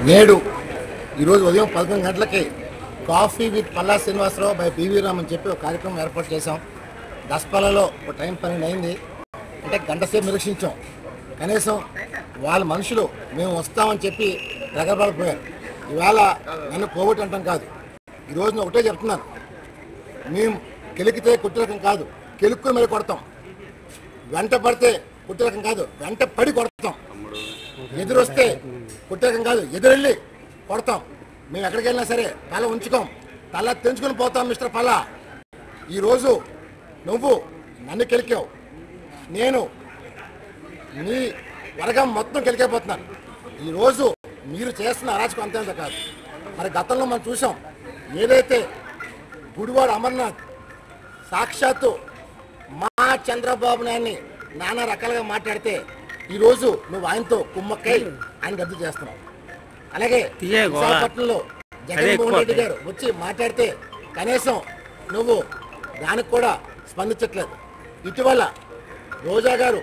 నేడు ఈరోజు ఉదయం 11 గంటలకి coffee with Palla Srinivasarao by PV Ram అని చెప్పి ఒక కార్యక్రమం ఏర్పాటు చేశాం. దసపల్లలో ఒక టైం 12 అయింది. అంటే గంట సేపు నిరీక్షించాం. కనీసం వాళ్ళ మనుషులు మేము వస్తామని చెప్పి ప్రగల్భాలు ఇవాళ నన్ను పోగొట్టు అంటాం కాదు. ఈరోజు నేను ఒకటే చెప్తున్నాను, మేము కెలికితే కుట్టిరకం కాదు, కెలుక్కుని మరి కొడతాం. వెంట పడితే కుట్టిరకం కాదు, వెంట పడి కొడతాం. ఎదురొస్తే కుట్టిరకం కాదు, ఎదురెళ్ళి కొడతాం. మేము ఎక్కడికి వెళ్ళినా సరే తల ఉంచుకోం, తల తెంచుకొని పోతాం. మిస్టర్ పల్లా, ఈరోజు నువ్వు నన్ను కెలికావు, నేను నీ వర్గం మొత్తం కెలికైపోతున్నాను. ఈరోజు మీరు చేస్తున్న అరాచకం అంతేంత కాదు. మరి గతంలో మనం చూసాం, ఏదైతే గుడివాడ అమర్నాథ్ సాక్షాత్తు మా చంద్రబాబు నాయుడిని నానా రకాలుగా మాట్లాడితే ఈరోజు నువ్వు ఆయనతో కుమ్మక్కై ఆయన రద్దు చేస్తున్నావు. అలాగే విశాఖపట్నంలో జగన్మోహన్ రెడ్డి గారు వచ్చి మాట్లాడితే కనీసం నువ్వు దానికి కూడా స్పందించట్లేదు. ఇటీవల రోజా గారు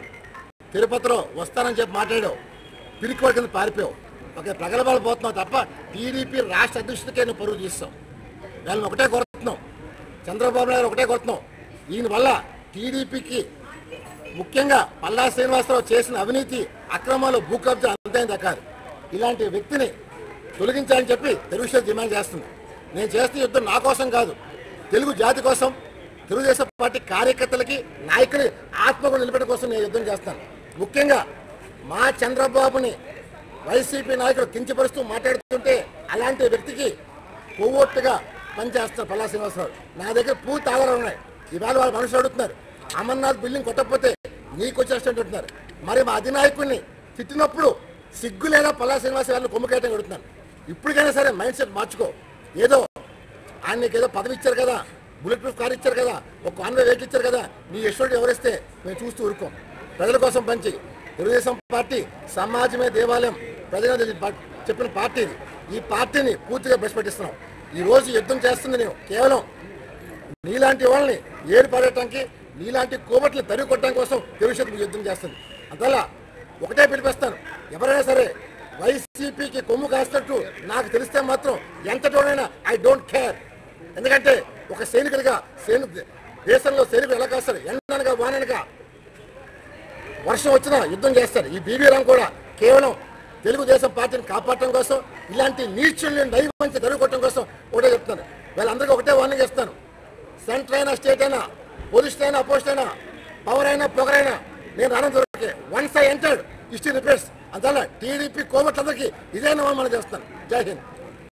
తిరుపతిలో వస్తానని చెప్పి మాట్లాడావు, పిరికి కింద పారిపోయావు. ఒక ప్రగల్భాలు పోతున్నావు తప్ప టీడీపీ రాష్ట్ర అధ్యక్షుడికే నువ్వు పరువు తీస్తావు. వాళ్ళని ఒకటే కోరుతున్నావు, చంద్రబాబు నాయుడు ఒకటే కోరుతున్నావు. దీనివల్ల టీడీపీకి ముఖ్యంగా పల్లా శ్రీనివాసరావు చేసిన అవినీతి అక్రమాలు భూ కబ్జా అంతైందా కాదు. ఇలాంటి వ్యక్తిని తొలగించాలని చెప్పి తెలుగుదేశం డిమాండ్ చేస్తుంది. నేను చేస్తున్న యుద్ధం నా కోసం కాదు, తెలుగు జాతి కోసం, తెలుగుదేశం పార్టీ కార్యకర్తలకి నాయకుని ఆత్మకు నిలబెట్టడం కోసం నేను యుద్ధం చేస్తాను. ముఖ్యంగా మా చంద్రబాబుని వైసీపీ నాయకులు కించపరుస్తూ మాట్లాడుతుంటే అలాంటి వ్యక్తికి కొవ్వొట్టుగా పనిచేస్తారు పల్లా శ్రీనివాసరావు. నా దగ్గర పూర్తి ఆధారాలు ఉన్నాయి. ఇవాళ వాళ్ళ మనుషులు అడుగుతున్నారు, అమర్నాథ్ బిల్డింగ్ కొట్టకపోతే నీకు వచ్చేసినట్టు అంటున్నారు. మరి మా అధినాయకుడిని తిట్టినప్పుడు సిగ్గు లేదా పల్లా శ్రీనివాస గారిని కొమ్ముకేయటం అడుగుతున్నాను. ఇప్పటికైనా సరే మైండ్ సెట్ మార్చుకో. ఏదో ఆయన నీకు ఏదో పదవి ఇచ్చారు కదా, బుల్లెట్ ప్రూఫ్ కార్ ఇచ్చారు కదా, ఒక కాన్వే వెహికల్ ఇచ్చారు కదా, నీ యశ్వరుడు ఎవరిస్తే మేము చూస్తూ ఊరుకోం. ప్రజల కోసం పనిచి తెలుగుదేశం పార్టీ సమాజమే దేవాలయం ప్రజలు చెప్పిన పార్టీ ఇది. ఈ పార్టీని పూర్తిగా భ్రష్పట్టిస్తున్నాం. ఈరోజు యుద్ధం చేస్తుంది నేను కేవలం నీలాంటి వాళ్ళని ఏడు పడటానికి, నీలాంటి కోమట్లు తరిగి కొట్టడం కోసం తెలుగుదేశం యుద్ధం చేస్తుంది. అందువల్ల ఒకటే పిలిపిస్తాను, ఎవరైనా సరే వైసీపీకి కొమ్ము కాస్తున్నట్టు నాకు తెలిస్తే మాత్రం ఎంతటోనైనా ఐ డోంట్ కేర్. ఎందుకంటే ఒక సైనికుడిగా దేశంలో సైనికుడు ఎలా కాస్తారు, ఎండనగా వాననగా వర్షం వచ్చినా యుద్ధం చేస్తారు. ఈ బీబీ రామ్ కూడా కేవలం తెలుగుదేశం పార్టీని కాపాడటం కోసం, ఇలాంటి నీచుల్ని నైవంచి తరిగొట్టడం కోసం ఒకటే చెప్తాను. వీళ్ళందరికీ ఒకటే వార్నింగ్ ఇస్తాను, సెంటర్ అయినా స్టేట్ అయినా పోలీస్ అయినా అపోజిట్ అయినా పవర్ అయినా పొగరైనా నేను రానందరికీ once I entered history repeats. అందువల్ల టీడీపీ కోమట్లందరికీ ఇదే మనం చేస్తాను. జై హింద్.